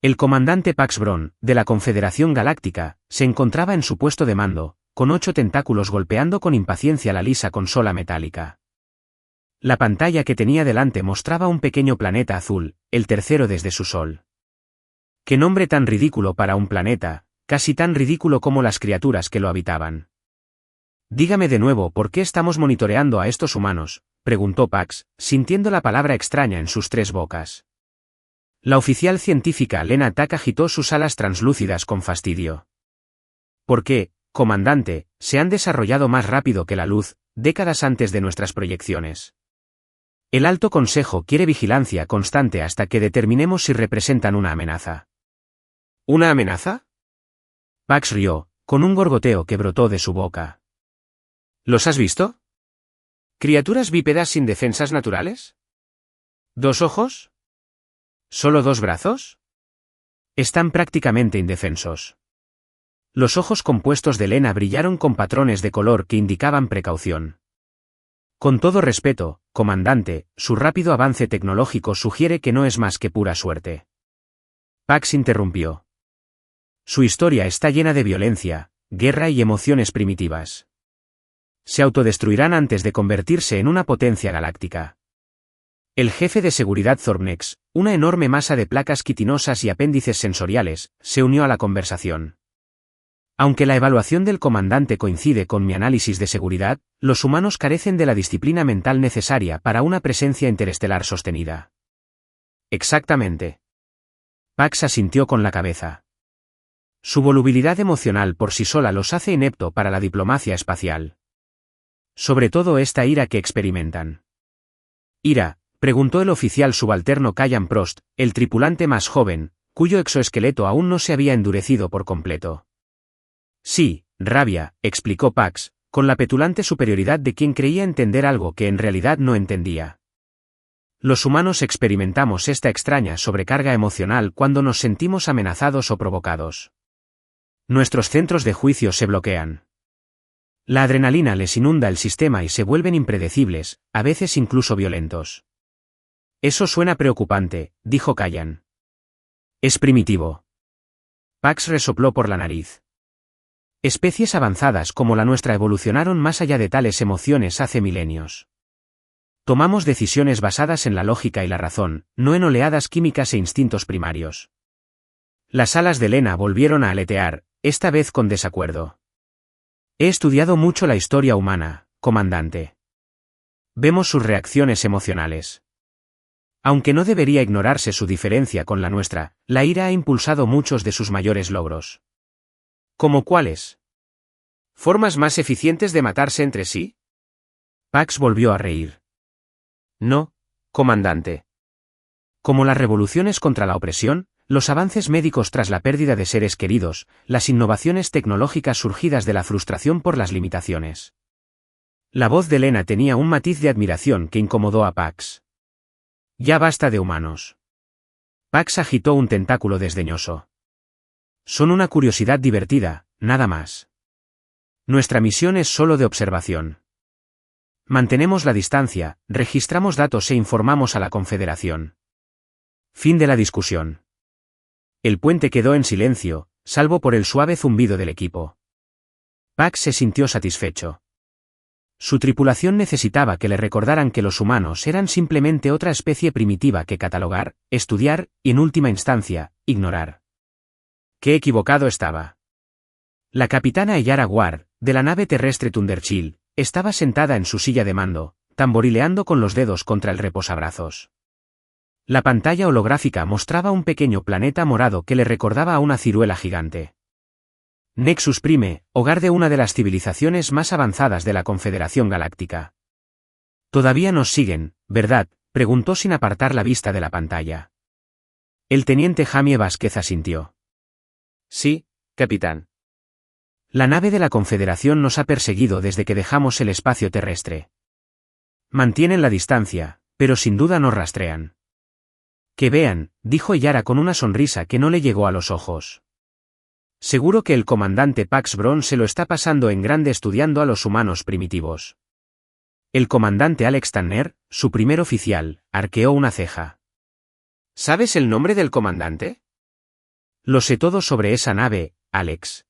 El comandante Pax Bron, de la Confederación Galáctica, se encontraba en su puesto de mando, con 8 tentáculos golpeando con impaciencia la lisa consola metálica. La pantalla que tenía delante mostraba un pequeño planeta azul, el tercero desde su sol. ¡Qué nombre tan ridículo para un planeta, casi tan ridículo como las criaturas que lo habitaban! Dígame de nuevo por qué estamos monitoreando a estos humanos, preguntó Pax, sintiendo la palabra extraña en sus 3 bocas. La oficial científica Lena Tak agitó sus alas translúcidas con fastidio. ¿Por qué, comandante, se han desarrollado más rápido que la luz, décadas antes de nuestras proyecciones? El Alto Consejo quiere vigilancia constante hasta que determinemos si representan una amenaza. ¿Una amenaza? Pax rió, con un gorgoteo que brotó de su boca. ¿Los has visto? ¿Criaturas bípedas sin defensas naturales? ¿2 ojos? ¿Solo 2 brazos? Están prácticamente indefensos. Los ojos compuestos de Lena brillaron con patrones de color que indicaban precaución. Con todo respeto, comandante, su rápido avance tecnológico sugiere que no es más que pura suerte. Pax interrumpió. Su historia está llena de violencia, guerra y emociones primitivas. Se autodestruirán antes de convertirse en una potencia galáctica. El jefe de seguridad Zornex, una enorme masa de placas quitinosas y apéndices sensoriales, se unió a la conversación. Aunque la evaluación del comandante coincide con mi análisis de seguridad, los humanos carecen de la disciplina mental necesaria para una presencia interestelar sostenida. Exactamente. Pax asintió con la cabeza. Su volubilidad emocional por sí sola los hace inepto para la diplomacia espacial. Sobre todo esta ira que experimentan. ¿Ira? Preguntó el oficial subalterno Callan Prost, el tripulante más joven, cuyo exoesqueleto aún no se había endurecido por completo. Sí, rabia, explicó Pax, con la petulante superioridad de quien creía entender algo que en realidad no entendía. Los humanos experimentamos esta extraña sobrecarga emocional cuando nos sentimos amenazados o provocados. Nuestros centros de juicio se bloquean. La adrenalina les inunda el sistema y se vuelven impredecibles, a veces incluso violentos. Eso suena preocupante, dijo Callan. Es primitivo. Pax resopló por la nariz. Especies avanzadas como la nuestra evolucionaron más allá de tales emociones hace milenios. Tomamos decisiones basadas en la lógica y la razón, no en oleadas químicas e instintos primarios. Las alas de Lena volvieron a aletear, esta vez con desacuerdo. He estudiado mucho la historia humana, comandante. Vemos sus reacciones emocionales. Aunque no debería ignorarse su diferencia con la nuestra, la ira ha impulsado muchos de sus mayores logros. ¿Cómo cuáles? ¿Formas más eficientes de matarse entre sí? Pax volvió a reír. No, comandante. Como las revoluciones contra la opresión, los avances médicos tras la pérdida de seres queridos, las innovaciones tecnológicas surgidas de la frustración por las limitaciones. La voz de Lena tenía un matiz de admiración que incomodó a Pax. Ya basta de humanos. Pax agitó un tentáculo desdeñoso. Son una curiosidad divertida, nada más. Nuestra misión es solo de observación. Mantenemos la distancia, registramos datos e informamos a la Confederación. Fin de la discusión. El puente quedó en silencio, salvo por el suave zumbido del equipo. Pax se sintió satisfecho. Su tripulación necesitaba que le recordaran que los humanos eran simplemente otra especie primitiva que catalogar, estudiar y en última instancia, ignorar. Qué equivocado estaba. La capitana Eyara Ward, de la nave terrestre Thunderchill, estaba sentada en su silla de mando, tamborileando con los dedos contra el reposabrazos. La pantalla holográfica mostraba un pequeño planeta morado que le recordaba a una ciruela gigante. Nexus Prime, hogar de una de las civilizaciones más avanzadas de la Confederación Galáctica. Todavía nos siguen, ¿verdad?, preguntó sin apartar la vista de la pantalla. El teniente Jamie Vázquez asintió. Sí, capitán. La nave de la Confederación nos ha perseguido desde que dejamos el espacio terrestre. Mantienen la distancia, pero sin duda nos rastrean. Que vean, dijo Yara con una sonrisa que no le llegó a los ojos. Seguro que el comandante Pax Bron se lo está pasando en grande estudiando a los humanos primitivos. El comandante Alex Tanner, su primer oficial, arqueó una ceja. ¿Sabes el nombre del comandante? Lo sé todo sobre esa nave, Alex.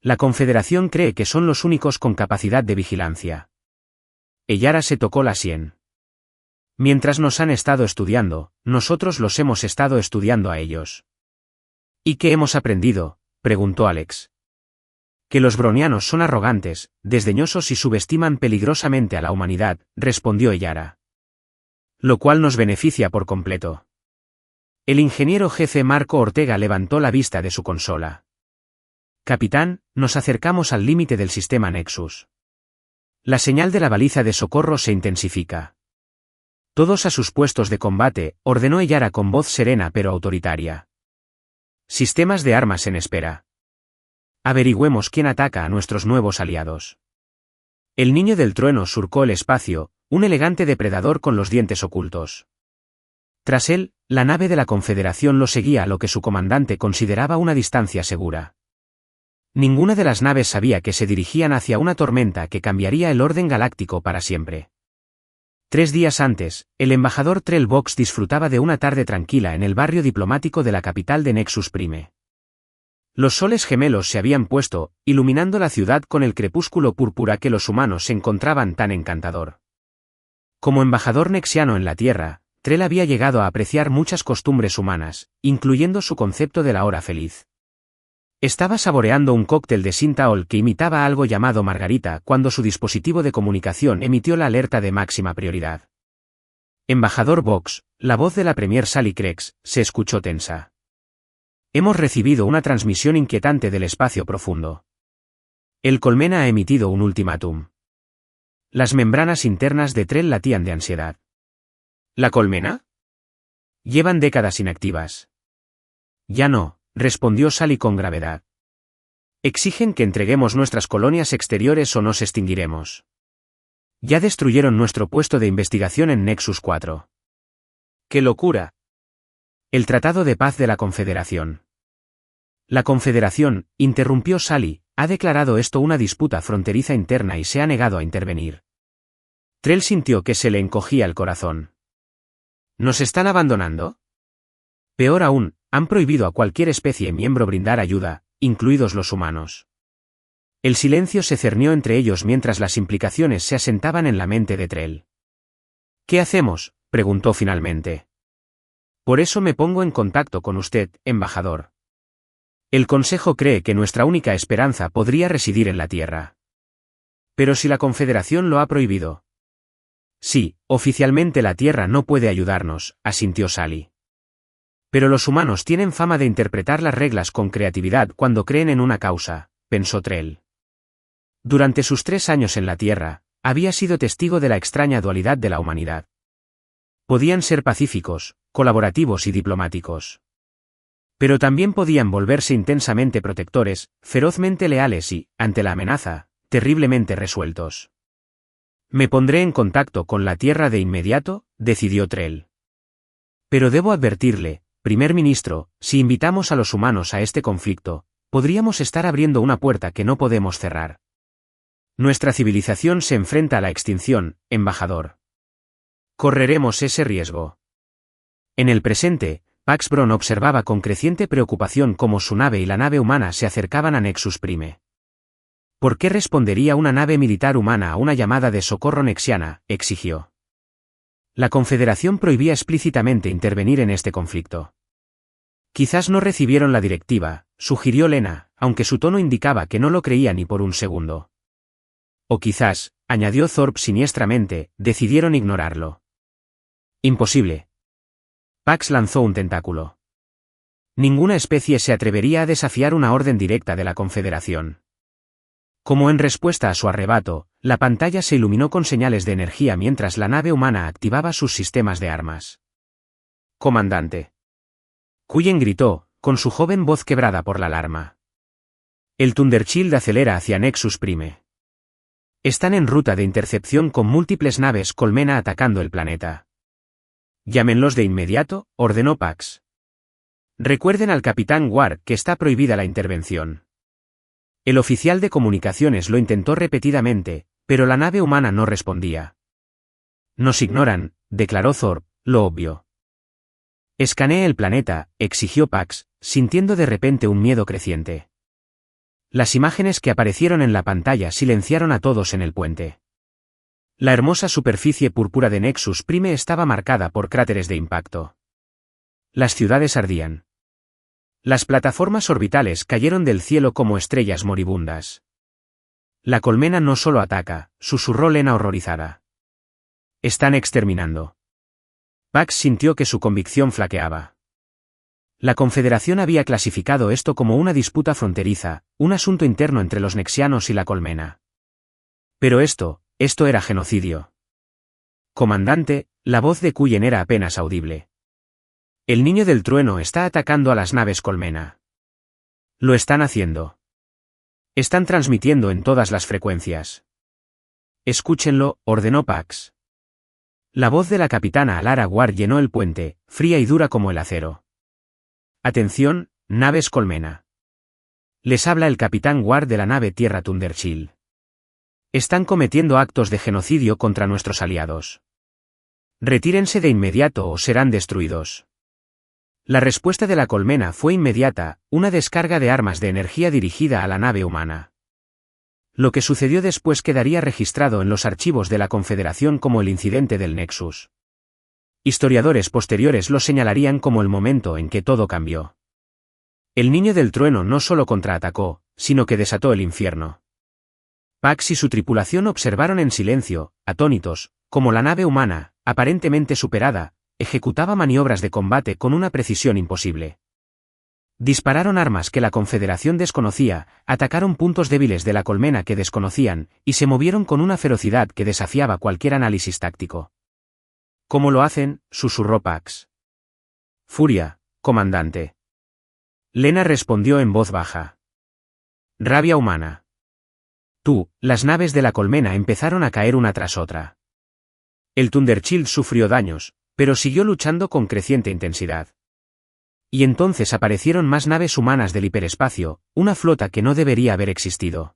La Confederación cree que son los únicos con capacidad de vigilancia. Yara se tocó la sien. Mientras nos han estado estudiando, nosotros los hemos estado estudiando a ellos. ¿Y qué hemos aprendido?, preguntó Alex. Que los bronianos son arrogantes, desdeñosos y subestiman peligrosamente a la humanidad, respondió Yara. Lo cual nos beneficia por completo. El ingeniero jefe Marco Ortega levantó la vista de su consola. Capitán, nos acercamos al límite del sistema Nexus. La señal de la baliza de socorro se intensifica. Todos a sus puestos de combate, ordenó Yara con voz serena pero autoritaria. Sistemas de armas en espera. Averigüemos quién ataca a nuestros nuevos aliados. El niño del trueno surcó el espacio, un elegante depredador con los dientes ocultos. Tras él, la nave de la Confederación lo seguía a lo que su comandante consideraba una distancia segura. Ninguna de las naves sabía que se dirigían hacia una tormenta que cambiaría el orden galáctico para siempre. 3 días antes, el embajador Trell Vox disfrutaba de una tarde tranquila en el barrio diplomático de la capital de Nexus Prime. Los soles gemelos se habían puesto, iluminando la ciudad con el crepúsculo púrpura que los humanos se encontraban tan encantador. Como embajador nexiano en la Tierra, Trell había llegado a apreciar muchas costumbres humanas, incluyendo su concepto de la hora feliz. Estaba saboreando un cóctel de Sintaol que imitaba algo llamado margarita cuando su dispositivo de comunicación emitió la alerta de máxima prioridad. Embajador Vox, la voz de la Premier Sally Crex, se escuchó tensa. Hemos recibido una transmisión inquietante del espacio profundo. El Colmena ha emitido un ultimátum. Las membranas internas de Trell latían de ansiedad. ¿La Colmena? Llevan décadas inactivas. Ya no, respondió Sally con gravedad. Exigen que entreguemos nuestras colonias exteriores o nos extinguiremos. Ya destruyeron nuestro puesto de investigación en Nexus 4. ¡Qué locura! El Tratado de Paz de la Confederación. La Confederación, interrumpió Sally, ha declarado esto una disputa fronteriza interna y se ha negado a intervenir. Trell sintió que se le encogía el corazón. ¿Nos están abandonando? Peor aún, han prohibido a cualquier especie miembro brindar ayuda, incluidos los humanos. El silencio se cernió entre ellos mientras las implicaciones se asentaban en la mente de Trell. ¿Qué hacemos?, preguntó finalmente. Por eso me pongo en contacto con usted, embajador. El Consejo cree que nuestra única esperanza podría residir en la Tierra. Pero si la Confederación lo ha prohibido. Sí, oficialmente la Tierra no puede ayudarnos, asintió Sally. Pero los humanos tienen fama de interpretar las reglas con creatividad cuando creen en una causa, pensó Trell. Durante sus 3 años en la Tierra, había sido testigo de la extraña dualidad de la humanidad. Podían ser pacíficos, colaborativos y diplomáticos. Pero también podían volverse intensamente protectores, ferozmente leales y, ante la amenaza, terriblemente resueltos. Me pondré en contacto con la Tierra de inmediato, decidió Trell. Pero debo advertirle, primer ministro, si invitamos a los humanos a este conflicto, podríamos estar abriendo una puerta que no podemos cerrar. Nuestra civilización se enfrenta a la extinción, embajador. Correremos ese riesgo. En el presente, Pax Bron observaba con creciente preocupación cómo su nave y la nave humana se acercaban a Nexus Prime. ¿Por qué respondería una nave militar humana a una llamada de socorro nexiana?, exigió. La Confederación prohibía explícitamente intervenir en este conflicto. Quizás no recibieron la directiva, sugirió Lena, aunque su tono indicaba que no lo creía ni por un segundo. O quizás, añadió Thorpe siniestramente, decidieron ignorarlo. Imposible. Pax lanzó un tentáculo. Ninguna especie se atrevería a desafiar una orden directa de la Confederación. Como en respuesta a su arrebato, la pantalla se iluminó con señales de energía mientras la nave humana activaba sus sistemas de armas. Comandante. Cullen gritó, con su joven voz quebrada por la alarma. El Thundershield acelera hacia Nexus Prime. Están en ruta de intercepción con múltiples naves colmena atacando el planeta. Llámenlos de inmediato, ordenó Pax. Recuerden al capitán Ward que está prohibida la intervención. El oficial de comunicaciones lo intentó repetidamente, pero la nave humana no respondía. Nos ignoran, declaró Thorpe, lo obvio. Escanee el planeta, exigió Pax, sintiendo de repente un miedo creciente. Las imágenes que aparecieron en la pantalla silenciaron a todos en el puente. La hermosa superficie púrpura de Nexus Prime estaba marcada por cráteres de impacto. Las ciudades ardían. Las plataformas orbitales cayeron del cielo como estrellas moribundas. La colmena no solo ataca, susurró Lena horrorizada. Están exterminando. Pax sintió que su convicción flaqueaba. La Confederación había clasificado esto como una disputa fronteriza, un asunto interno entre los nexianos y la colmena. Pero esto era genocidio. Comandante, la voz de Cullen era apenas audible. El niño del trueno está atacando a las naves colmena. Lo están haciendo. Están transmitiendo en todas las frecuencias. Escúchenlo, ordenó Pax. La voz de la capitana Alara Ward llenó el puente, fría y dura como el acero. Atención, naves colmena. Les habla el capitán Ward de la nave Tierra Thundershield. Están cometiendo actos de genocidio contra nuestros aliados. Retírense de inmediato o serán destruidos. La respuesta de la colmena fue inmediata, una descarga de armas de energía dirigida a la nave humana. Lo que sucedió después quedaría registrado en los archivos de la Confederación como el incidente del Nexus. Historiadores posteriores lo señalarían como el momento en que todo cambió. El niño del trueno no solo contraatacó, sino que desató el infierno. Pax y su tripulación observaron en silencio, atónitos, como la nave humana, aparentemente superada, ejecutaba maniobras de combate con una precisión imposible. Dispararon armas que la Confederación desconocía, atacaron puntos débiles de la colmena que desconocían, y se movieron con una ferocidad que desafiaba cualquier análisis táctico. ¿Cómo lo hacen?, susurró Pax. Furia, comandante. Lena respondió en voz baja. Rabia humana. Las naves de la colmena empezaron a caer una tras otra. El Thundershield sufrió daños, pero siguió luchando con creciente intensidad. Y entonces aparecieron más naves humanas del hiperespacio, una flota que no debería haber existido.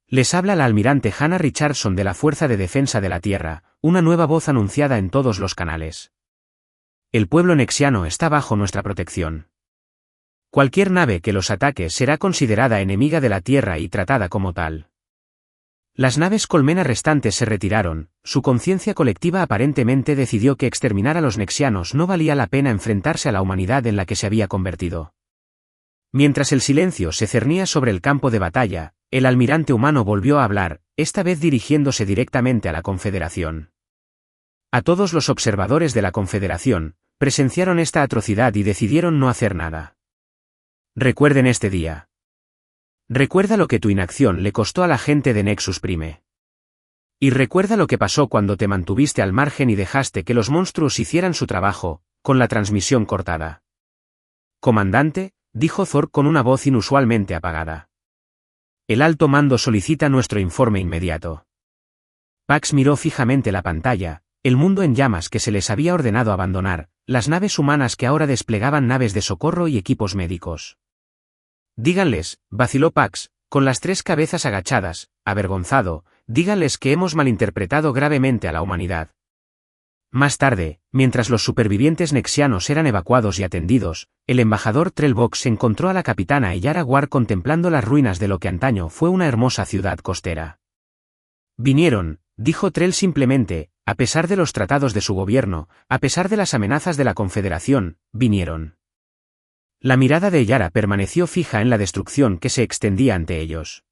Les habla la almirante Hannah Richardson de la Fuerza de Defensa de la Tierra, una nueva voz anunciada en todos los canales. El pueblo nexiano está bajo nuestra protección. Cualquier nave que los ataque será considerada enemiga de la Tierra y tratada como tal. Las naves colmena restantes se retiraron, su conciencia colectiva aparentemente decidió que exterminar a los nexianos no valía la pena enfrentarse a la humanidad en la que se había convertido. Mientras el silencio se cernía sobre el campo de batalla, el almirante humano volvió a hablar, esta vez dirigiéndose directamente a la Confederación. A todos los observadores de la Confederación, presenciaron esta atrocidad y decidieron no hacer nada. Recuerden este día. Recuerda lo que tu inacción le costó a la gente de Nexus Prime. Y recuerda lo que pasó cuando te mantuviste al margen y dejaste que los monstruos hicieran su trabajo, con la transmisión cortada. Comandante, dijo Thor con una voz inusualmente apagada. El alto mando solicita nuestro informe inmediato. Pax miró fijamente la pantalla, el mundo en llamas que se les había ordenado abandonar, las naves humanas que ahora desplegaban naves de socorro y equipos médicos. Díganles, vaciló Pax, con las tres cabezas agachadas, avergonzado, díganles que hemos malinterpretado gravemente a la humanidad. Más tarde, mientras los supervivientes nexianos eran evacuados y atendidos, el embajador Trellbox encontró a la capitana Yara Ward contemplando las ruinas de lo que antaño fue una hermosa ciudad costera. Vinieron, dijo Trell simplemente, a pesar de los tratados de su gobierno, a pesar de las amenazas de la Confederación, vinieron. La mirada de Yara permaneció fija en la destrucción que se extendía ante ellos.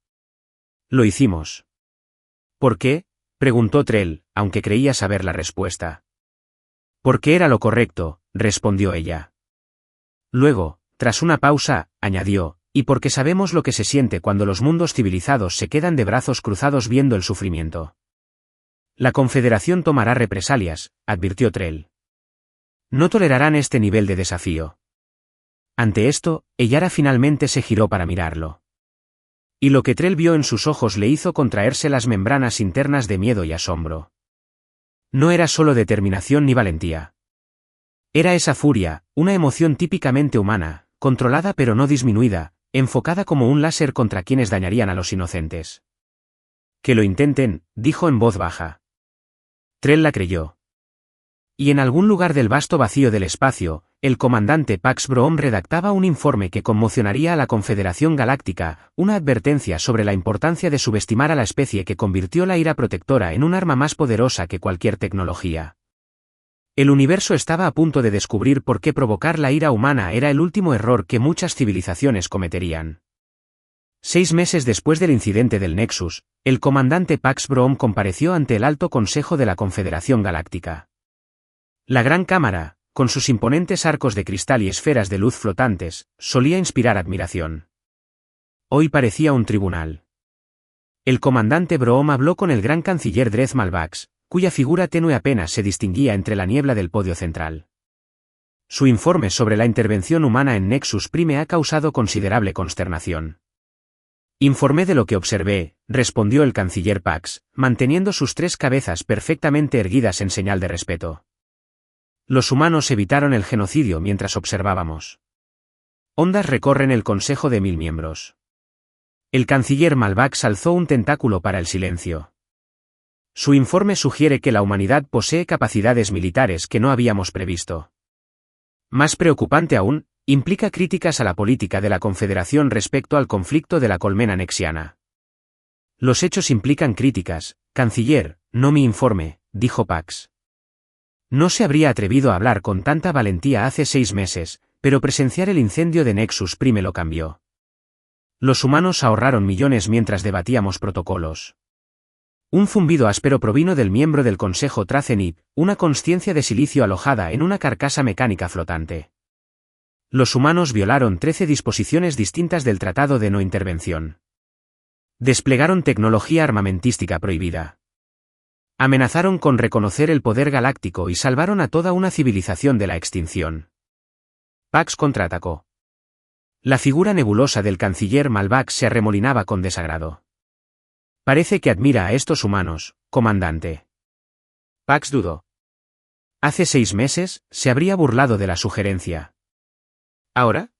Lo hicimos. ¿Por qué?, preguntó Trell, aunque creía saber la respuesta. Porque era lo correcto, respondió ella. Luego, tras una pausa, añadió, y porque sabemos lo que se siente cuando los mundos civilizados se quedan de brazos cruzados viendo el sufrimiento. La Confederación tomará represalias, advirtió Trell. No tolerarán este nivel de desafío. Ante esto, Yara finalmente se giró para mirarlo. Y lo que Trell vio en sus ojos le hizo contraerse las membranas internas de miedo y asombro. No era solo determinación ni valentía. Era esa furia, una emoción típicamente humana, controlada pero no disminuida, enfocada como un láser contra quienes dañarían a los inocentes. Que lo intenten, dijo en voz baja. Trell la creyó. Y en algún lugar del vasto vacío del espacio, el comandante Pax Broom redactaba un informe que conmocionaría a la Confederación Galáctica, una advertencia sobre la importancia de subestimar a la especie que convirtió la ira protectora en un arma más poderosa que cualquier tecnología. El universo estaba a punto de descubrir por qué provocar la ira humana era el último error que muchas civilizaciones cometerían. 6 meses después del incidente del Nexus, el comandante Pax Broom compareció ante el Alto Consejo de la Confederación Galáctica. La Gran Cámara, con sus imponentes arcos de cristal y esferas de luz flotantes, solía inspirar admiración. Hoy parecía un tribunal. El comandante Broom habló con el gran canciller Dreth Malvax, cuya figura tenue apenas se distinguía entre la niebla del podio central. Su informe sobre la intervención humana en Nexus Prime ha causado considerable consternación. Informé de lo que observé, respondió el canciller Pax, manteniendo sus 3 cabezas perfectamente erguidas en señal de respeto. Los humanos evitaron el genocidio mientras observábamos. Ondas recorren el Consejo de 1000 miembros. El canciller Malvax alzó un tentáculo para el silencio. Su informe sugiere que la humanidad posee capacidades militares que no habíamos previsto. Más preocupante aún, implica críticas a la política de la Confederación respecto al conflicto de la colmena nexiana. Los hechos implican críticas, canciller, no mi informe, dijo Pax. No se habría atrevido a hablar con tanta valentía hace 6 meses, pero presenciar el incendio de Nexus Prime lo cambió. Los humanos ahorraron millones mientras debatíamos protocolos. Un zumbido áspero provino del miembro del Consejo Trazenip, una consciencia de silicio alojada en una carcasa mecánica flotante. Los humanos violaron 13 disposiciones distintas del Tratado de No Intervención. Desplegaron tecnología armamentística prohibida. Amenazaron con reconocer el poder galáctico y salvaron a toda una civilización de la extinción. Pax contraatacó. La figura nebulosa del canciller Malvax se arremolinaba con desagrado. Parece que admira a estos humanos, comandante. Pax dudó. Hace 6 meses, se habría burlado de la sugerencia. ¿Ahora?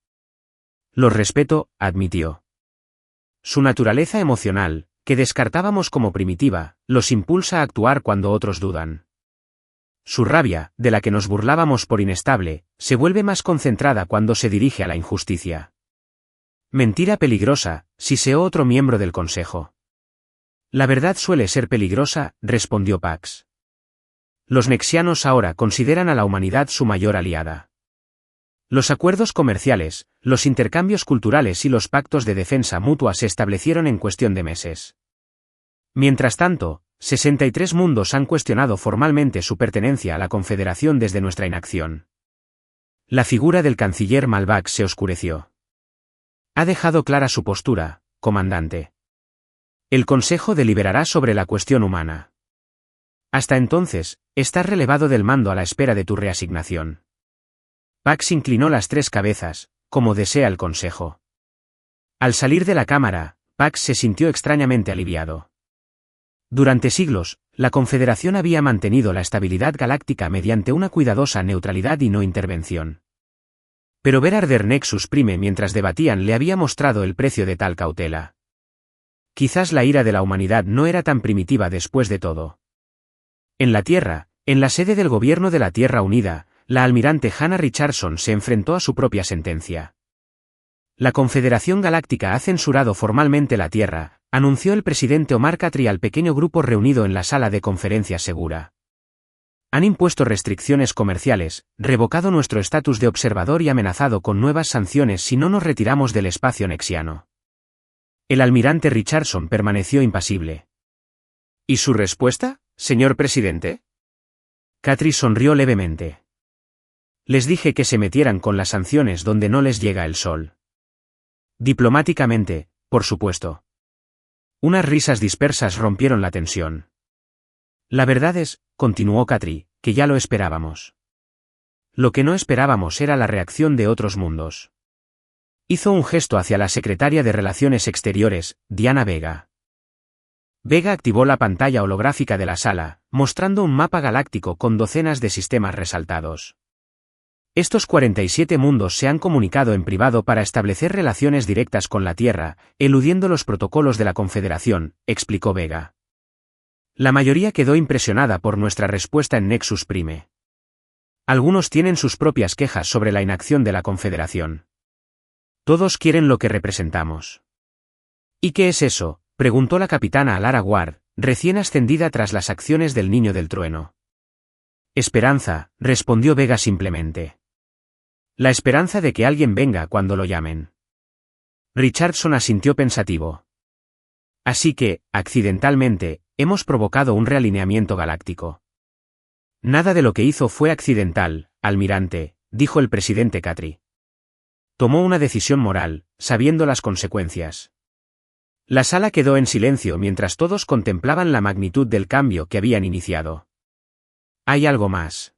Los respeto, admitió. Su naturaleza emocional, que descartábamos como primitiva, los impulsa a actuar cuando otros dudan. Su rabia, de la que nos burlábamos por inestable, se vuelve más concentrada cuando se dirige a la injusticia. Mentira peligrosa, siseó otro miembro del Consejo. La verdad suele ser peligrosa, respondió Pax. Los nexianos ahora consideran a la humanidad su mayor aliada. Los acuerdos comerciales, los intercambios culturales y los pactos de defensa mutua se establecieron en cuestión de meses. Mientras tanto, 63 mundos han cuestionado formalmente su pertenencia a la Confederación desde nuestra inacción. La figura del canciller Malvax se oscureció. Ha dejado clara su postura, comandante. El Consejo deliberará sobre la cuestión humana. Hasta entonces, estás relevado del mando a la espera de tu reasignación. Pax inclinó las 3 cabezas, como desea el Consejo. Al salir de la cámara, Pax se sintió extrañamente aliviado. Durante siglos, la Confederación había mantenido la estabilidad galáctica mediante una cuidadosa neutralidad y no intervención. Pero ver arder Nexus Prime mientras debatían le había mostrado el precio de tal cautela. Quizás la ira de la humanidad no era tan primitiva después de todo. En la Tierra, en la sede del gobierno de la Tierra Unida, la almirante Hannah Richardson se enfrentó a su propia sentencia. La Confederación Galáctica ha censurado formalmente la Tierra, anunció el presidente Omar Katri al pequeño grupo reunido en la sala de conferencias segura. Han impuesto restricciones comerciales, revocado nuestro estatus de observador y amenazado con nuevas sanciones si no nos retiramos del espacio nexiano. El almirante Richardson permaneció impasible. ¿Y su respuesta, señor presidente? Katri sonrió levemente. Les dije que se metieran con las sanciones donde no les llega el sol. Diplomáticamente, por supuesto. Unas risas dispersas rompieron la tensión. La verdad es, continuó Katri, que ya lo esperábamos. Lo que no esperábamos era la reacción de otros mundos. Hizo un gesto hacia la secretaria de Relaciones Exteriores, Diana Vega. Vega activó la pantalla holográfica de la sala, mostrando un mapa galáctico con docenas de sistemas resaltados. Estos 47 mundos se han comunicado en privado para establecer relaciones directas con la Tierra, eludiendo los protocolos de la Confederación, explicó Vega. La mayoría quedó impresionada por nuestra respuesta en Nexus Prime. Algunos tienen sus propias quejas sobre la inacción de la Confederación. Todos quieren lo que representamos. ¿Y qué es eso?, preguntó la capitana Alara Ward, recién ascendida tras las acciones del Niño del Trueno. Esperanza, respondió Vega simplemente. La esperanza de que alguien venga cuando lo llamen. Richardson asintió pensativo. Así que, accidentalmente, hemos provocado un realineamiento galáctico. Nada de lo que hizo fue accidental, almirante, dijo el presidente Katri. Tomó una decisión moral, sabiendo las consecuencias. La sala quedó en silencio mientras todos contemplaban la magnitud del cambio que habían iniciado. Hay algo más.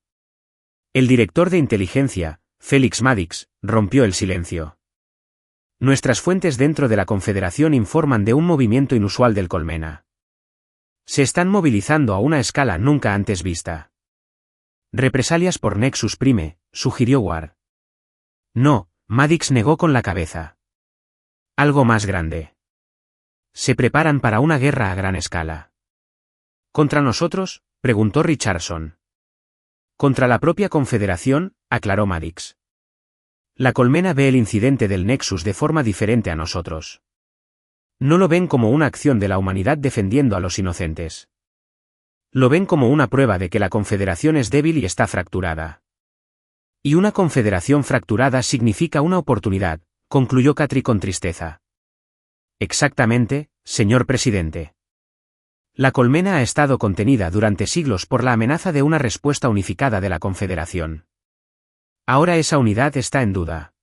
El director de inteligencia, Felix Maddox, rompió el silencio. Nuestras fuentes dentro de la Confederación informan de un movimiento inusual del Colmena. Se están movilizando a una escala nunca antes vista. Represalias por Nexus Prime, sugirió Ward. No, Maddox negó con la cabeza. Algo más grande. Se preparan para una guerra a gran escala. ¿Contra nosotros?, preguntó Richardson. Contra la propia Confederación, aclaró Maddox. La Colmena ve el incidente del Nexus de forma diferente a nosotros. No lo ven como una acción de la humanidad defendiendo a los inocentes. Lo ven como una prueba de que la Confederación es débil y está fracturada. Y una Confederación fracturada significa una oportunidad, concluyó Katri con tristeza. Exactamente, señor presidente. La Colmena ha estado contenida durante siglos por la amenaza de una respuesta unificada de la Confederación. Ahora esa unidad está en duda.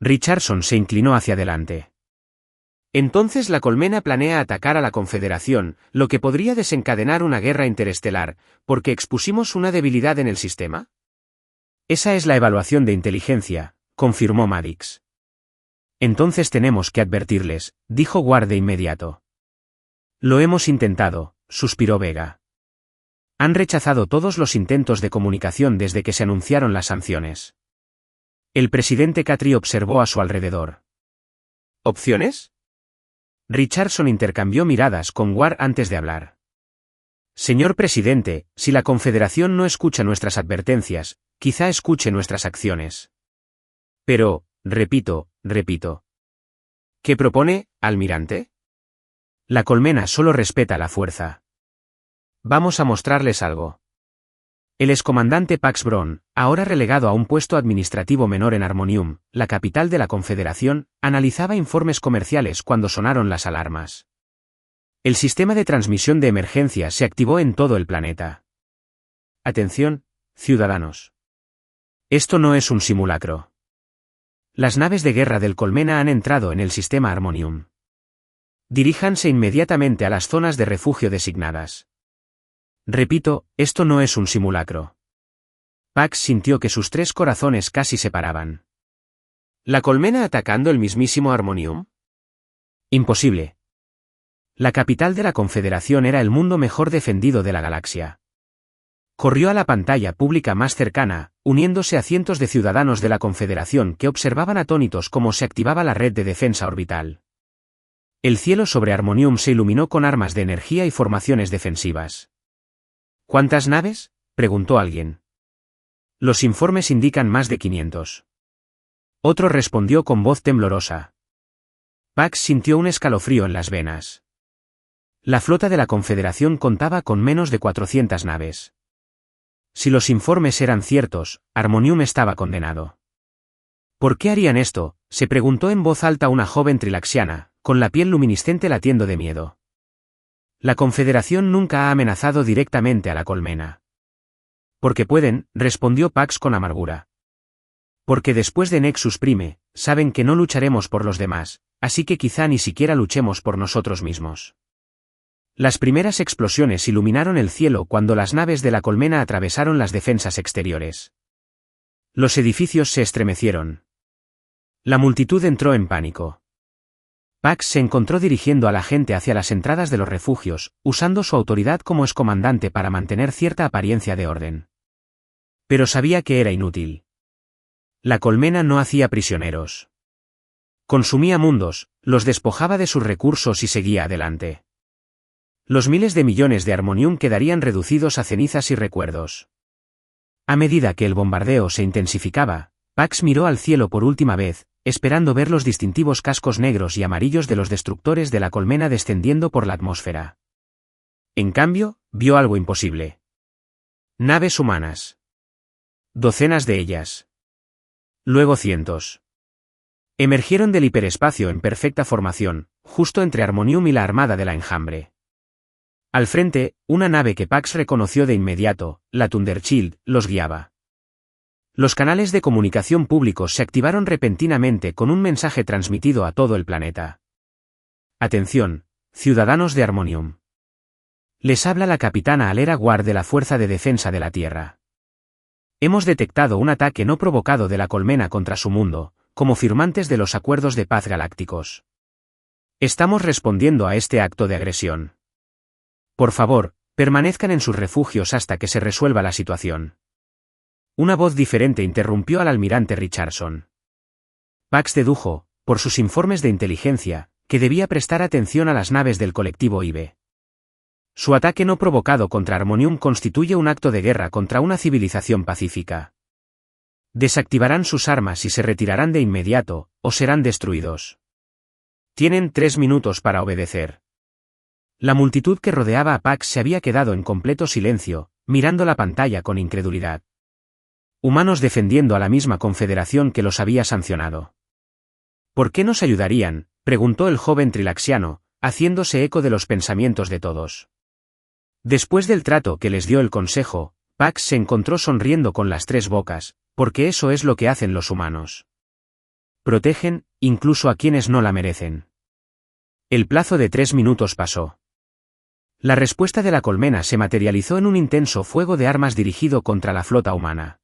Richardson se inclinó hacia adelante. Entonces la Colmena planea atacar a la Confederación, lo que podría desencadenar una guerra interestelar, porque expusimos una debilidad en el sistema. Esa es la evaluación de inteligencia, confirmó Maddox. Entonces tenemos que advertirles, dijo Ward de inmediato. Lo hemos intentado, suspiró Vega. Han rechazado todos los intentos de comunicación desde que se anunciaron las sanciones. El presidente Katri observó a su alrededor. ¿Opciones? Richardson intercambió miradas con Ward antes de hablar. Señor presidente, si la Confederación no escucha nuestras advertencias, quizá escuche nuestras acciones. Pero, repito. ¿Qué propone, almirante? La Colmena solo respeta la fuerza. Vamos a mostrarles algo. El excomandante Pax Bron, ahora relegado a un puesto administrativo menor en Harmonium, la capital de la Confederación, analizaba informes comerciales cuando sonaron las alarmas. El sistema de transmisión de emergencia se activó en todo el planeta. Atención, ciudadanos. Esto no es un simulacro. Las naves de guerra del Colmena han entrado en el sistema Harmonium. Diríjanse inmediatamente a las zonas de refugio designadas. Repito, esto no es un simulacro. Pax sintió que sus 3 corazones casi se paraban. ¿La Colmena atacando el mismísimo Harmonium? Imposible. La capital de la Confederación era el mundo mejor defendido de la galaxia. Corrió a la pantalla pública más cercana, uniéndose a cientos de ciudadanos de la Confederación que observaban atónitos cómo se activaba la red de defensa orbital. El cielo sobre Harmonium se iluminó con armas de energía y formaciones defensivas. ¿Cuántas naves?, preguntó alguien. Los informes indican más de 500. Otro respondió con voz temblorosa. Pax sintió un escalofrío en las venas. La flota de la Confederación contaba con menos de 400 naves. Si los informes eran ciertos, Harmonium estaba condenado. ¿Por qué harían esto?, se preguntó en voz alta una joven trilaxiana, con la piel luminiscente latiendo de miedo. La Confederación nunca ha amenazado directamente a la Colmena. Porque pueden, respondió Pax con amargura. Porque después de Nexus Prime, saben que no lucharemos por los demás, así que quizá ni siquiera luchemos por nosotros mismos. Las primeras explosiones iluminaron el cielo cuando las naves de la Colmena atravesaron las defensas exteriores. Los edificios se estremecieron. La multitud entró en pánico. Pax se encontró dirigiendo a la gente hacia las entradas de los refugios, usando su autoridad como excomandante para mantener cierta apariencia de orden. Pero sabía que era inútil. La Colmena no hacía prisioneros. Consumía mundos, los despojaba de sus recursos y seguía adelante. Los miles de millones de Harmonium quedarían reducidos a cenizas y recuerdos. A medida que el bombardeo se intensificaba, Pax miró al cielo por última vez, esperando ver los distintivos cascos negros y amarillos de los destructores de la colmena descendiendo por la atmósfera. En cambio, vio algo imposible. Naves humanas. Docenas de ellas. Luego cientos. Emergieron del hiperespacio en perfecta formación, justo entre Harmonium y la armada de la Enjambre. Al frente, una nave que Pax reconoció de inmediato, la Thundershield, los guiaba. Los canales de comunicación públicos se activaron repentinamente con un mensaje transmitido a todo el planeta. Atención, ciudadanos de Harmonium. Les habla la capitana Alera Ward de la Fuerza de Defensa de la Tierra. Hemos detectado un ataque no provocado de la colmena contra su mundo, como firmantes de los acuerdos de paz galácticos. Estamos respondiendo a este acto de agresión. Por favor, permanezcan en sus refugios hasta que se resuelva la situación. Una voz diferente interrumpió al almirante Richardson. Pax dedujo, por sus informes de inteligencia, que debía prestar atención a las naves del colectivo IBE. Su ataque no provocado contra Harmonium constituye un acto de guerra contra una civilización pacífica. Desactivarán sus armas y se retirarán de inmediato, o serán destruidos. Tienen 3 minutos para obedecer. La multitud que rodeaba a Pax se había quedado en completo silencio, mirando la pantalla con incredulidad. Humanos defendiendo a la misma confederación que los había sancionado. ¿Por qué nos ayudarían?, preguntó el joven trilaxiano, haciéndose eco de los pensamientos de todos. Después del trato que les dio el consejo, Pax se encontró sonriendo con las 3 bocas, porque eso es lo que hacen los humanos. Protegen, incluso a quienes no la merecen. El plazo de 3 minutos pasó. La respuesta de la colmena se materializó en un intenso fuego de armas dirigido contra la flota humana.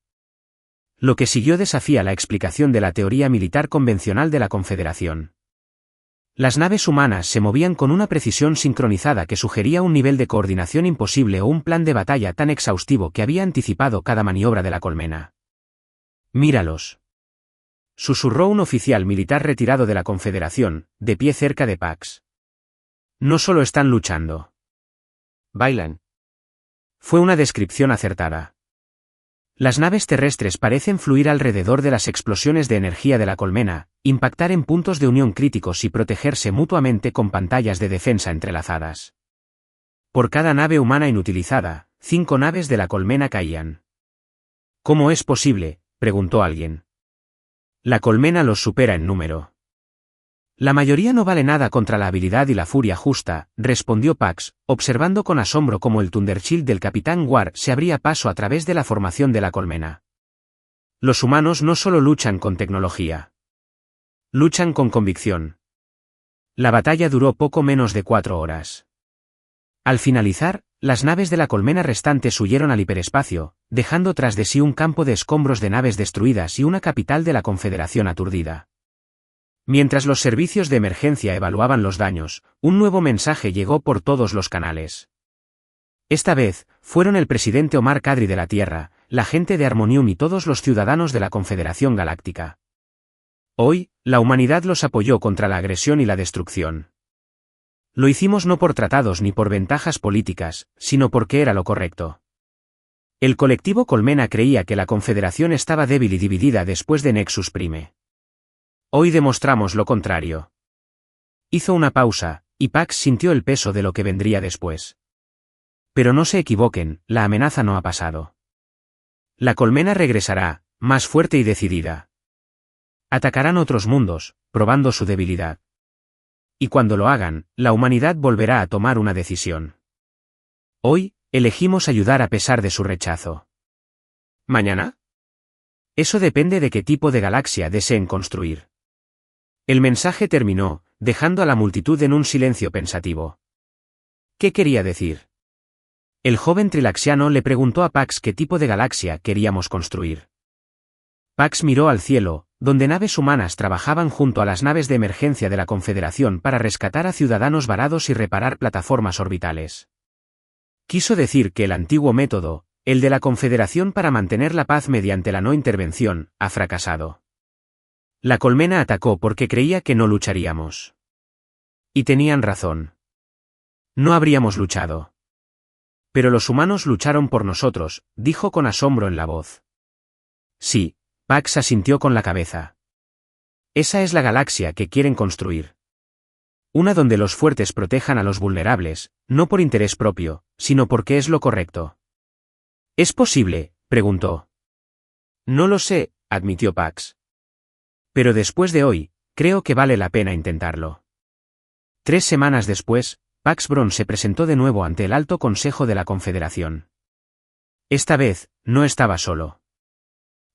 Lo que siguió desafía la explicación de la teoría militar convencional de la Confederación. Las naves humanas se movían con una precisión sincronizada que sugería un nivel de coordinación imposible o un plan de batalla tan exhaustivo que había anticipado cada maniobra de la colmena. «Míralos», susurró un oficial militar retirado de la Confederación, de pie cerca de Pax. «No solo están luchando. Bailan». Fue una descripción acertada. Las naves terrestres parecen fluir alrededor de las explosiones de energía de la colmena, impactar en puntos de unión críticos y protegerse mutuamente con pantallas de defensa entrelazadas. Por cada nave humana inutilizada, 5 naves de la colmena caían. «¿Cómo es posible?», preguntó alguien. «La colmena los supera en número». «La mayoría no vale nada contra la habilidad y la furia justa», respondió Pax, observando con asombro cómo el Thundershield del capitán Ward se abría paso a través de la formación de la colmena. Los humanos no solo luchan con tecnología. Luchan con convicción. La batalla duró poco menos de 4 horas. Al finalizar, las naves de la colmena restantes huyeron al hiperespacio, dejando tras de sí un campo de escombros de naves destruidas y una capital de la Confederación aturdida. Mientras los servicios de emergencia evaluaban los daños, un nuevo mensaje llegó por todos los canales. Esta vez, fueron el presidente Omar Kadri de la Tierra, la gente de Harmonium y todos los ciudadanos de la Confederación Galáctica. Hoy, la humanidad los apoyó contra la agresión y la destrucción. Lo hicimos no por tratados ni por ventajas políticas, sino porque era lo correcto. El colectivo Colmena creía que la Confederación estaba débil y dividida después de Nexus Prime. Hoy demostramos lo contrario. Hizo una pausa, y Pax sintió el peso de lo que vendría después. Pero no se equivoquen, la amenaza no ha pasado. La colmena regresará, más fuerte y decidida. Atacarán otros mundos, probando su debilidad. Y cuando lo hagan, la humanidad volverá a tomar una decisión. Hoy, elegimos ayudar a pesar de su rechazo. ¿Mañana? Eso depende de qué tipo de galaxia deseen construir. El mensaje terminó, dejando a la multitud en un silencio pensativo. ¿Qué quería decir? El joven trilaxiano le preguntó a Pax qué tipo de galaxia queríamos construir. Pax miró al cielo, donde naves humanas trabajaban junto a las naves de emergencia de la Confederación para rescatar a ciudadanos varados y reparar plataformas orbitales. Quiso decir que el antiguo método, el de la Confederación para mantener la paz mediante la no intervención, ha fracasado. La colmena atacó porque creía que no lucharíamos. Y tenían razón. No habríamos luchado. Pero los humanos lucharon por nosotros, dijo con asombro en la voz. Sí, Pax asintió con la cabeza. Esa es la galaxia que quieren construir. Una donde los fuertes protejan a los vulnerables, no por interés propio, sino porque es lo correcto. ¿Es posible?, preguntó. No lo sé, admitió Pax. Pero después de hoy, creo que vale la pena intentarlo. 3 semanas después, Pax Bron se presentó de nuevo ante el Alto Consejo de la Confederación. Esta vez, no estaba solo.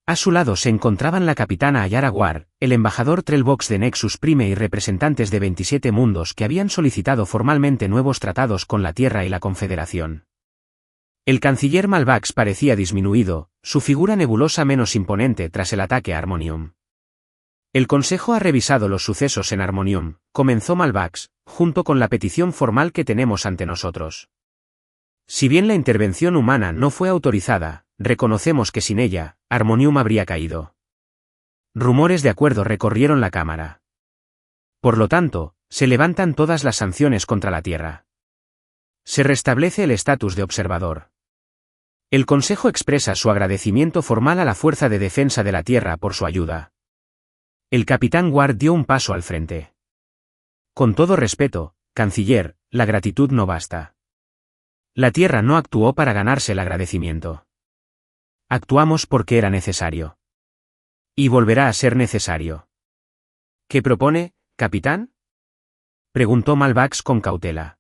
A su lado se encontraban la capitana Ayara War, el embajador Trellbox de Nexus Prime y representantes de 27 mundos que habían solicitado formalmente nuevos tratados con la Tierra y la Confederación. El canciller Malvax parecía disminuido, su figura nebulosa menos imponente tras el ataque a Harmonium. El Consejo ha revisado los sucesos en Harmonium, comenzó Malvax, junto con la petición formal que tenemos ante nosotros. Si bien la intervención humana no fue autorizada, reconocemos que sin ella, Harmonium habría caído. Rumores de acuerdo recorrieron la Cámara. Por lo tanto, se levantan todas las sanciones contra la Tierra. Se restablece el estatus de observador. El Consejo expresa su agradecimiento formal a la Fuerza de Defensa de la Tierra por su ayuda. El capitán Ward dio un paso al frente. Con todo respeto, canciller, la gratitud no basta. La Tierra no actuó para ganarse el agradecimiento. Actuamos porque era necesario. Y volverá a ser necesario. ¿Qué propone, capitán?, preguntó Malvax con cautela.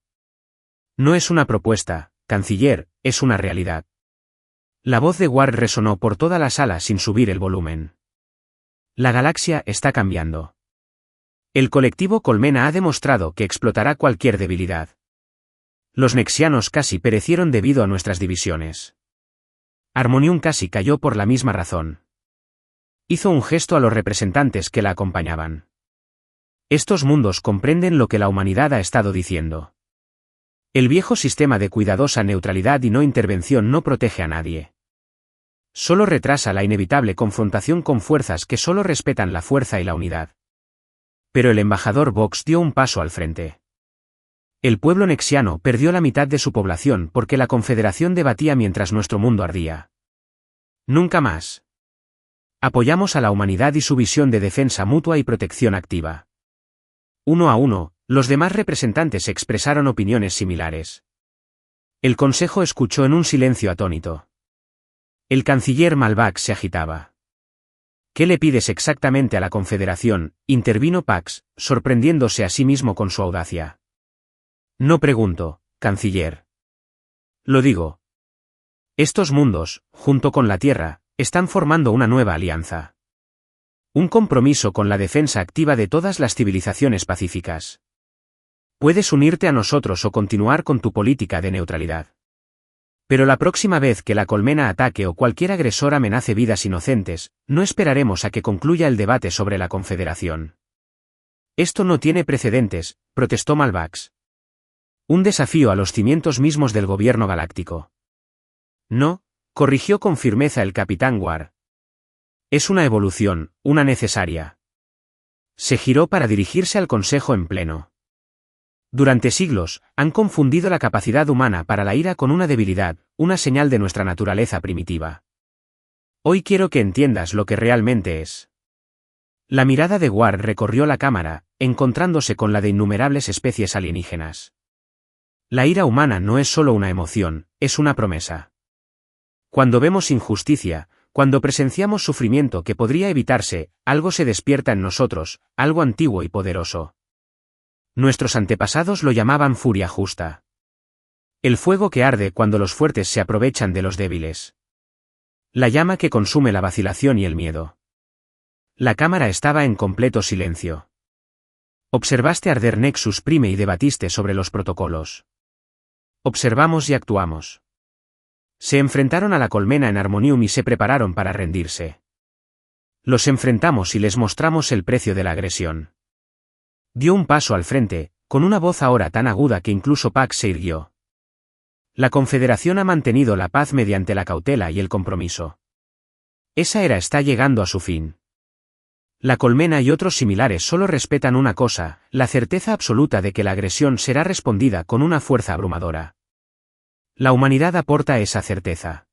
No es una propuesta, canciller, es una realidad. La voz de Ward resonó por toda la sala sin subir el volumen. La galaxia está cambiando. El colectivo Colmena ha demostrado que explotará cualquier debilidad. Los nexianos casi perecieron debido a nuestras divisiones. Harmonium casi cayó por la misma razón. Hizo un gesto a los representantes que la acompañaban. Estos mundos comprenden lo que la humanidad ha estado diciendo. El viejo sistema de cuidadosa neutralidad y no intervención no protege a nadie. Solo retrasa la inevitable confrontación con fuerzas que solo respetan la fuerza y la unidad. Pero el embajador Vox dio un paso al frente. El pueblo nexiano perdió la mitad de su población porque la Confederación debatía mientras nuestro mundo ardía. Nunca más. Apoyamos a la humanidad y su visión de defensa mutua y protección activa. Uno a uno, los demás representantes expresaron opiniones similares. El Consejo escuchó en un silencio atónito. El canciller Malvax se agitaba. ¿Qué le pides exactamente a la Confederación?, intervino Pax, sorprendiéndose a sí mismo con su audacia. No pregunto, canciller. Lo digo. Estos mundos, junto con la Tierra, están formando una nueva alianza. Un compromiso con la defensa activa de todas las civilizaciones pacíficas. Puedes unirte a nosotros o continuar con tu política de neutralidad. Pero la próxima vez que la colmena ataque o cualquier agresor amenace vidas inocentes, no esperaremos a que concluya el debate sobre la Confederación. Esto no tiene precedentes, protestó Malvax. Un desafío a los cimientos mismos del gobierno galáctico. No, corrigió con firmeza el capitán Ward. Es una evolución, una necesaria. Se giró para dirigirse al Consejo en pleno. Durante siglos, han confundido la capacidad humana para la ira con una debilidad, una señal de nuestra naturaleza primitiva. Hoy quiero que entiendas lo que realmente es. La mirada de Ward recorrió la cámara, encontrándose con la de innumerables especies alienígenas. La ira humana no es solo una emoción, es una promesa. Cuando vemos injusticia, cuando presenciamos sufrimiento que podría evitarse, algo se despierta en nosotros, algo antiguo y poderoso. Nuestros antepasados lo llamaban furia justa. El fuego que arde cuando los fuertes se aprovechan de los débiles. La llama que consume la vacilación y el miedo. La cámara estaba en completo silencio. Observaste arder Nexus Prime y debatiste sobre los protocolos. Observamos y actuamos. Se enfrentaron a la colmena en Harmonium y se prepararon para rendirse. Los enfrentamos y les mostramos el precio de la agresión. Dio un paso al frente, con una voz ahora tan aguda que incluso Pax se irguió. La Confederación ha mantenido la paz mediante la cautela y el compromiso. Esa era está llegando a su fin. La colmena y otros similares solo respetan una cosa, la certeza absoluta de que la agresión será respondida con una fuerza abrumadora. La humanidad aporta esa certeza.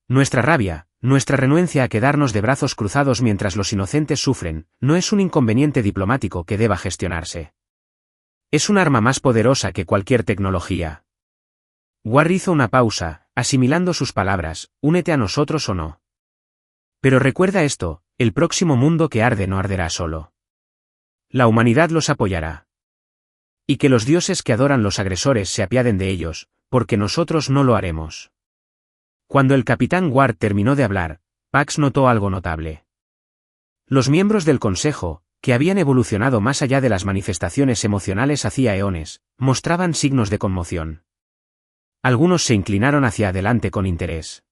Nuestra rabia, nuestra renuencia a quedarnos de brazos cruzados mientras los inocentes sufren, no es un inconveniente diplomático que deba gestionarse. Es un arma más poderosa que cualquier tecnología. War hizo una pausa, asimilando sus palabras, únete a nosotros o no. Pero recuerda esto, el próximo mundo que arde no arderá solo. La humanidad los apoyará. Y que los dioses que adoran los agresores se apiaden de ellos, porque nosotros no lo haremos. Cuando el capitán Ward terminó de hablar, Pax notó algo notable. Los miembros del Consejo, que habían evolucionado más allá de las manifestaciones emocionales hacía eones, mostraban signos de conmoción. Algunos se inclinaron hacia adelante con interés.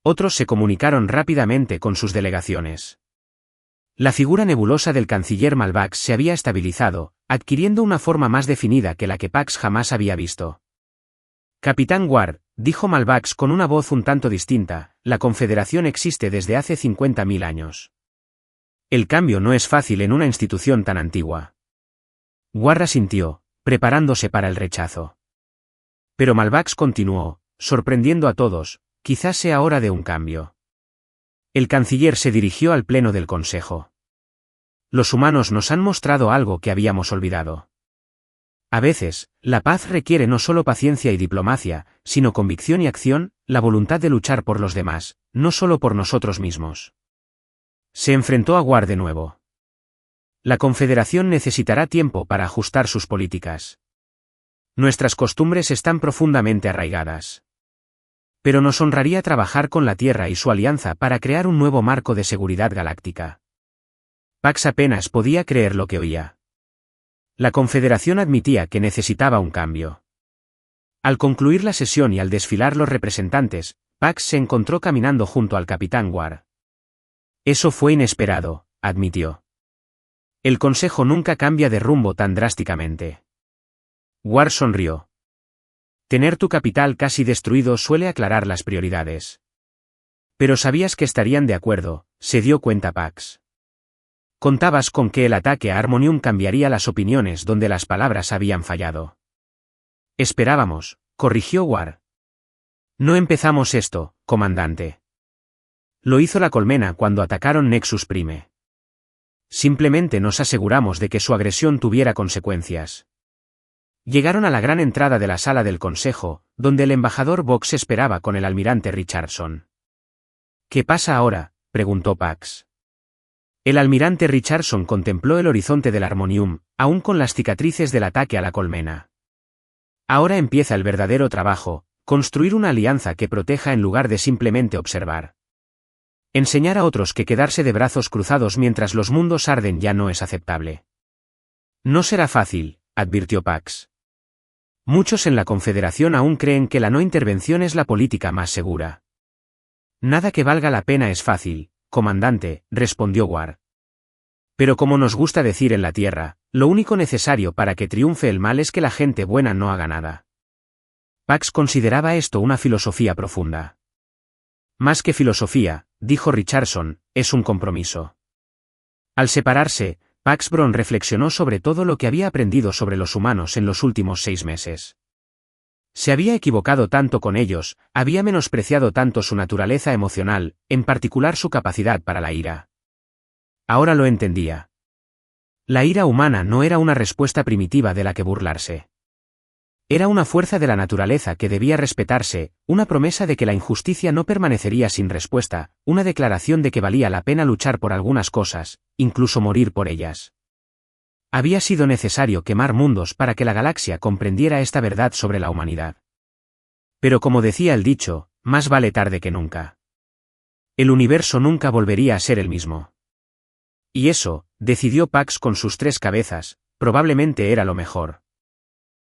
Otros se comunicaron rápidamente con sus delegaciones. La figura nebulosa del canciller Malvax se había estabilizado, adquiriendo una forma más definida que la que Pax jamás había visto. Capitán Ward, dijo Malvax con una voz un tanto distinta, la Confederación existe desde hace 50.000 años. El cambio no es fácil en una institución tan antigua. Ward asintió, preparándose para el rechazo. Pero Malvax continuó, sorprendiendo a todos, quizás sea hora de un cambio. El canciller se dirigió al pleno del Consejo. Los humanos nos han mostrado algo que habíamos olvidado. A veces, la paz requiere no solo paciencia y diplomacia, sino convicción y acción, la voluntad de luchar por los demás, no solo por nosotros mismos. Se enfrentó a Ward de nuevo. La Confederación necesitará tiempo para ajustar sus políticas. Nuestras costumbres están profundamente arraigadas. Pero nos honraría trabajar con la Tierra y su alianza para crear un nuevo marco de seguridad galáctica. Pax apenas podía creer lo que oía. La Confederación admitía que necesitaba un cambio. Al concluir la sesión y al desfilar los representantes, Pax se encontró caminando junto al capitán Ward. Eso fue inesperado, admitió. El Consejo nunca cambia de rumbo tan drásticamente. Ward sonrió. Tener tu capital casi destruido suele aclarar las prioridades. Pero sabías que estarían de acuerdo, se dio cuenta Pax. Contabas con que el ataque a Harmonium cambiaría las opiniones donde las palabras habían fallado. Esperábamos, corrigió Ward. No empezamos esto, comandante. Lo hizo la colmena cuando atacaron Nexus Prime. Simplemente nos aseguramos de que su agresión tuviera consecuencias. Llegaron a la gran entrada de la sala del Consejo, donde el embajador Vox esperaba con el almirante Richardson. ¿Qué pasa ahora?, preguntó Pax. El almirante Richardson contempló el horizonte del Harmonium, aún con las cicatrices del ataque a la colmena. Ahora empieza el verdadero trabajo, construir una alianza que proteja en lugar de simplemente observar. Enseñar a otros que quedarse de brazos cruzados mientras los mundos arden ya no es aceptable. No será fácil, advirtió Pax. Muchos en la Confederación aún creen que la no intervención es la política más segura. Nada que valga la pena es fácil, comandante, respondió Ward. Pero como nos gusta decir en la Tierra, lo único necesario para que triunfe el mal es que la gente buena no haga nada. Pax consideraba esto una filosofía profunda. Más que filosofía, dijo Richardson, es un compromiso. Al separarse, Pax Bron reflexionó sobre todo lo que había aprendido sobre los humanos en los últimos 6 meses. Se había equivocado tanto con ellos, había menospreciado tanto su naturaleza emocional, en particular su capacidad para la ira. Ahora lo entendía. La ira humana no era una respuesta primitiva de la que burlarse. Era una fuerza de la naturaleza que debía respetarse, una promesa de que la injusticia no permanecería sin respuesta, una declaración de que valía la pena luchar por algunas cosas, incluso morir por ellas. Había sido necesario quemar mundos para que la galaxia comprendiera esta verdad sobre la humanidad. Pero como decía el dicho, más vale tarde que nunca. El universo nunca volvería a ser el mismo. Y eso, decidió Pax con sus 3 cabezas, probablemente era lo mejor.